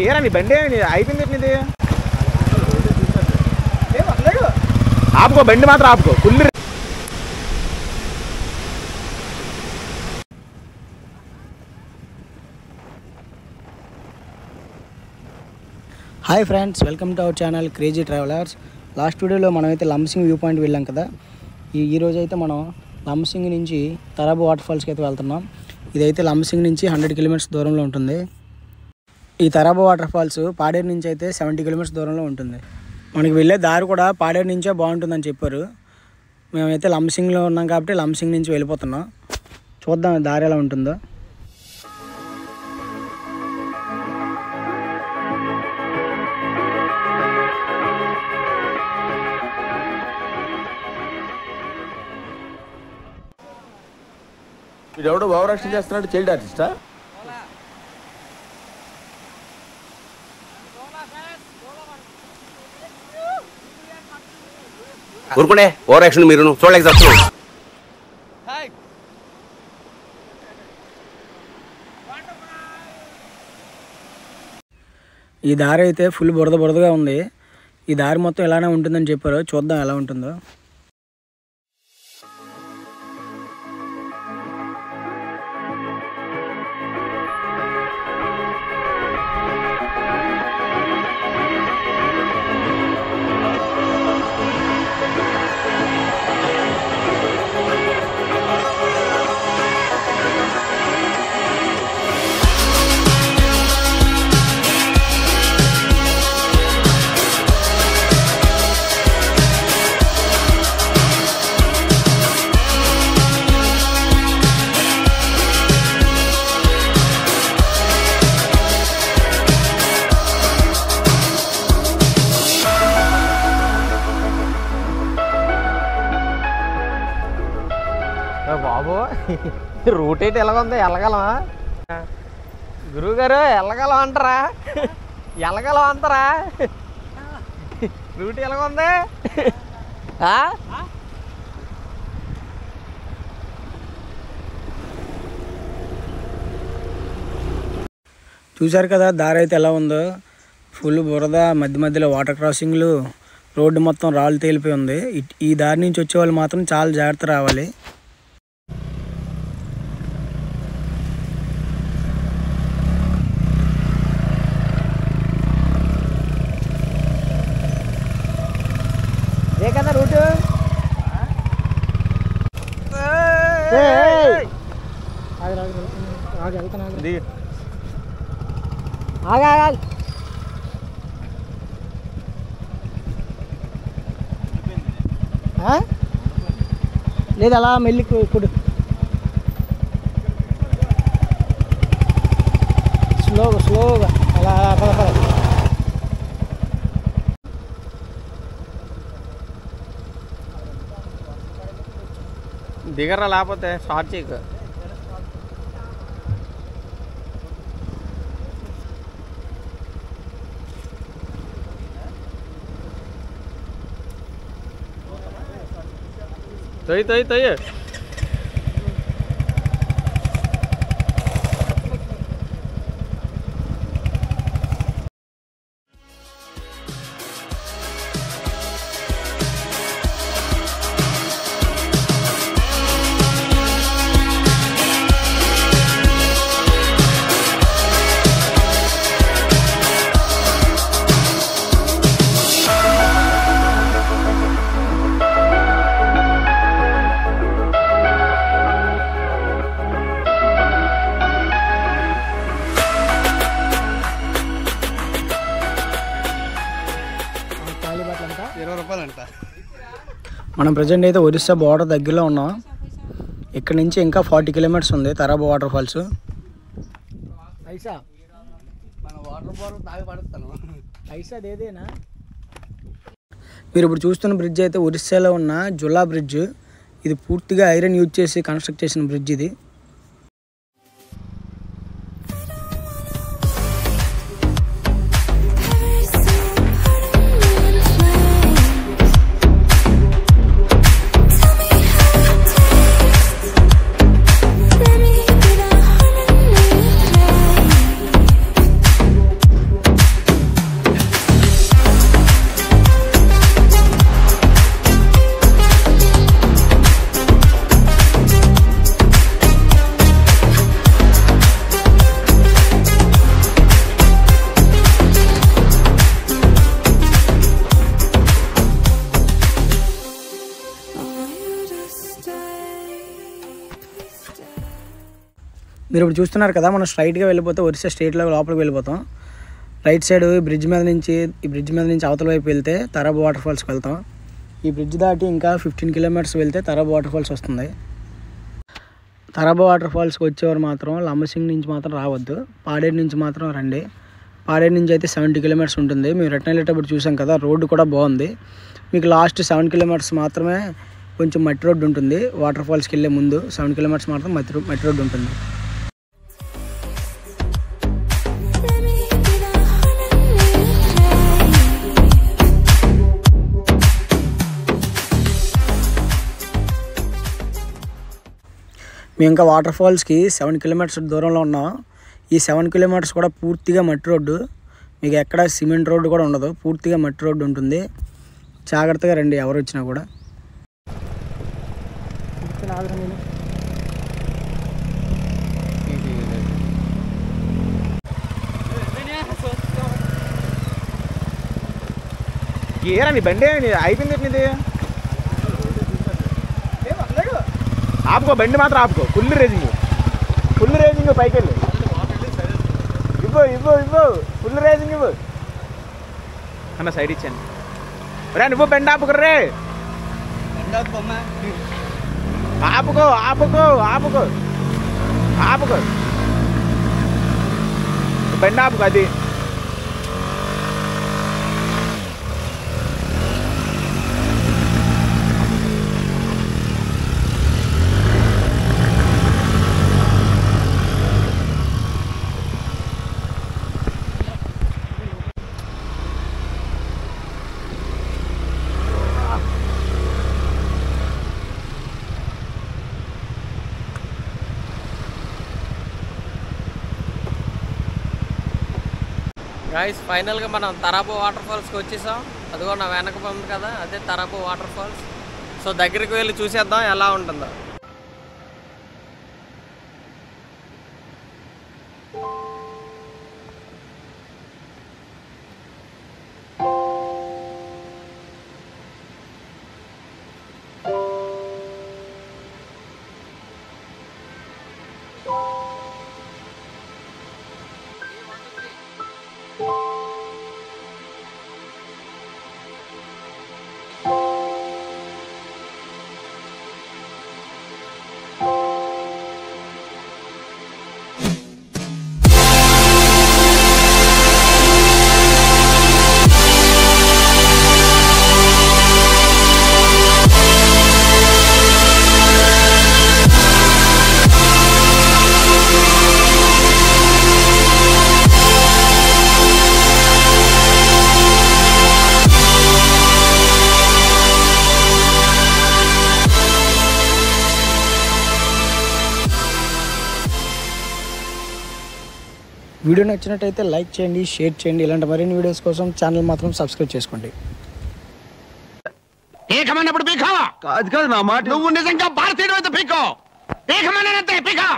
ఏరా నీ బండి అయిపోయింది నీది ఆపుకో బండి మాత్రం ఆపుకో full hi friends, welcome to our channel crazy travellers. Last వీడియోలో మనమైతే లంబసింగ్ వ్యూ పాయింట్ వెళ్ళాం కదా. ఈరోజు అయితే మనం లంబసింగ్ నుంచి తరాబు వాటర్ ఫాల్స్కి అయితే వెళ్తున్నాం. ఇదైతే లంబసింగ్ నుంచి 100 కిలోమీటర్స్ దూరంలో ఉంటుంది. ఈ తరాబు వాటర్ ఫాల్స్ పాడేరు నుంచి అయితే 70 కిలోమీటర్స్ దూరంలో ఉంటుంది. మనకి వెళ్ళే దారి కూడా పాడేరు నుంచే బాగుంటుందని చెప్పారు. మేమైతే లంబసింగ్లో ఉన్నాం కాబట్టి లంబసింగ్ నుంచి వెళ్ళిపోతున్నాం. చూద్దాం దారి ఎలా ఉంటుందో. వీడెవడో ఓవర్ యాక్షన్ చేస్తున్నాడు, చైల్డ్ ఆర్టిస్టా? ఊరుకునే ఓవర్ యాక్షన్ మీరు చూడలేక చెప్తున్నాను. ఈ దారి అయితే ఫుల్ బురదగా ఉంది. ఈ దారి మొత్తం ఇలానే ఉంటుందని చెప్పారు. చూద్దాం ఎలా ఉంటుందో. బాబు రూట్ ఏంటి ఎలాగుందో, వెళ్ళగలమా గురువుగారు? వెళ్ళగలం అంటారా? వెళ్ళగలం అంటారా? రూట్ ఎలాగుంది? చూశారు కదా దారి అయితే ఎలా ఉందో. ఫుల్ బురద, మధ్యలో వాటర్ క్రాసింగ్లు, రోడ్డు మొత్తం రాళ్ళు తేలిపోయి ఉంది. ఈ దారి నుంచి వచ్చే వాళ్ళు మాత్రం చాలా జాగ్రత్త రావాలి. ఏ కదా రూటు? లేదు అలా మెల్లి కొడు, స్లోగా అలా దిగరా, లేకపోతే షార్ట్ చేయకు. తొయ్యి రూపాయలంట. మనం ప్రజెంట్ అయితే ఒరిస్సా బార్డర్ దగ్గరలో ఉన్నాం. ఇక్కడ నుంచి ఇంకా 40 కిలోమీటర్స్ ఉంది తరాబు వాటర్ ఫాల్స్. మీరు ఇప్పుడు చూస్తున్న బ్రిడ్జ్ అయితే ఒరిస్సాలో ఉన్న జులా బ్రిడ్జ్. ఇది పూర్తిగా ఐరన్ యూజ్ చేసి కన్స్ట్రక్ట్ చేసిన బ్రిడ్జ్ ఇది. మీరు ఇప్పుడు చూస్తున్నారు కదా, మనం స్ట్రైట్గా వెళ్ళిపోతే ఒరిస్సా స్టేట్లో లోపలికి వెళ్ళిపోతాం. రైట్ సైడ్ ఈ బ్రిడ్జ్ మీద నుంచి అవతల వైపు వెళ్తే తరాబ్ వాటర్ ఫాల్స్కి వెళ్తాం. ఈ బ్రిడ్జ్ దాటి ఇంకా 15 కిలోమీటర్స్ వెళ్తే తరాబ్ వాటర్ ఫాల్స్ వస్తుంది. తరాబ్ వాటర్ ఫాల్స్కి వచ్చేవారు మాత్రం లంబసింగ్ నుంచి మాత్రం రావద్దు, పాడేరు నుంచి మాత్రం రండి. పాడేరు నుంచి అయితే 70 కిలోమీటర్స్ ఉంటుంది. మేము రిటర్న్ వెళ్ళేటప్పుడు చూసాం కదా, రోడ్డు కూడా బాగుంది. మీకు లాస్ట్ 7 కిలోమీటర్స్ మాత్రమే కొంచెం మట్టి రోడ్డు ఉంటుంది. వాటర్ ఫాల్స్కి వెళ్ళే ముందు 7 కిలోమీటర్స్ మాత్రం మట్టి రోడ్డు ఉంటుంది. మేము ఇంకా వాటర్ ఫాల్స్కి 7 కిలోమీటర్స్ దూరంలో ఉన్నాం. ఈ 7 కిలోమీటర్స్ కూడా పూర్తిగా మట్టి రోడ్డు, మీకు ఎక్కడ సిమెంట్ రోడ్డు కూడా ఉండదు, పూర్తిగా మట్టి రోడ్డు ఉంటుంది. జాగ్రత్తగా రండి ఎవరు వచ్చినా కూడా. ఏరా నీ బండి అయిపోయింది నీది. ఆపుకో, బండి మాత్రం ఆపుకో. ఫుల్ రేజింగ్ పైకి వెళ్ళి ఇవ్వు ఫుల్ రేజింగ్ ఇవ్వు అన్న. సైడ్ ఇచ్చాను రే, నువ్వు బండి ఆపుకుర్రే. ఆపుకో బండి ఆపుకో. అది గాయ్స్ ఫైనల్గా మనం తరాబో వాటర్ ఫాల్స్కి వచ్చేసాం. అదిగో నా వెనక ఉంది కదా, అదే తరాబో వాటర్ ఫాల్స్. సో దగ్గరికి వెళ్ళి చూసేద్దాం ఎలా ఉంటుందో. వీడియో నచ్చినట్టయితే లైక్ చేయండి, షేర్ చేయండి. ఇలాంటి మరిన్ని వీడియోస్ కోసం ఛానల్ మాత్రం సబ్స్క్రైబ్ చేసుకోండి. ఏకమన్నప్పుడు పీకా కాదు నా మాట. నువ్వు నిజంగా భారతీయుడు అయితే పీకో. ఏకమన్నంతే పీకా.